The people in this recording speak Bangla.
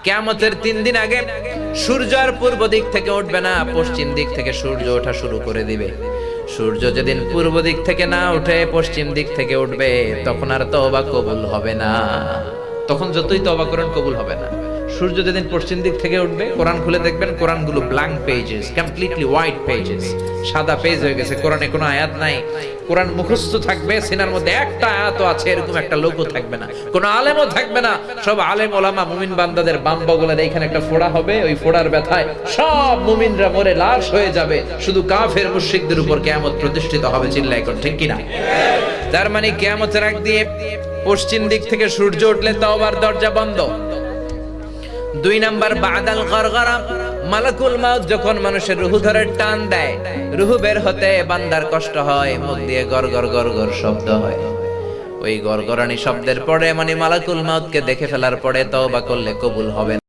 কিয়ামতের 3 দিন আগে সূর্য আর পূর্ব দিক থেকে উঠবে না, পশ্চিম দিক থেকে সূর্য ওঠা শুরু করে দিবে। সূর্য যেদিন পূর্ব দিক থেকে না উঠে পশ্চিম দিক থেকে উঠবে, তখন আর তওবা কবুল হবে না। তখন যতই তওবা করেন কবুল হবে না। সূর্য যেদিন পশ্চিম দিক থেকে উঠবে, কোরআন খুলে দেখবেন কোরআনগুলো blank pages, completely white pages, সাদা পেজ হয়ে গেছে। কোরআনে কোনো আয়াত নাই। কোরআন মুখস্থ থাকবে, সিনার মধ্যে একটা আয়াতও আছে এরকম একটা লোকও থাকবে না, কোনো আলেমও থাকবে না। সব আলেম ওলামা মুমিন বান্দাদের বাম বগলের এইখানে একটা ফোড়া হবে, ওই ফোড়ার ব্যথায় সব মুমিনরা মরে লাশ হয়ে যাবে। শুধু কাফের মুশরিকদের উপর কিয়ামত প্রতিষ্ঠিত হবে। চিল্লায় কোন ঠিক কিনা? তার মানে কিয়ামতের আগ দিয়ে পশ্চিম দিক থেকে সূর্য উঠলে তওবার দরজা বন্ধ। 2 নাম্বার বাদাল গরগরা, মালাকুল মাউত যখন মানুষের রূহ ধরে টান দেয়, রূহ বের হতে বান্দার কষ্ট হয়, মুখ দিয়ে গরগর গরগর শব্দ হয়। ওই গরগরানি শব্দের পরে মানে মালাকুল মাউতকে দেখে ফেলার পরে তওবা করলে কবুল হবে না।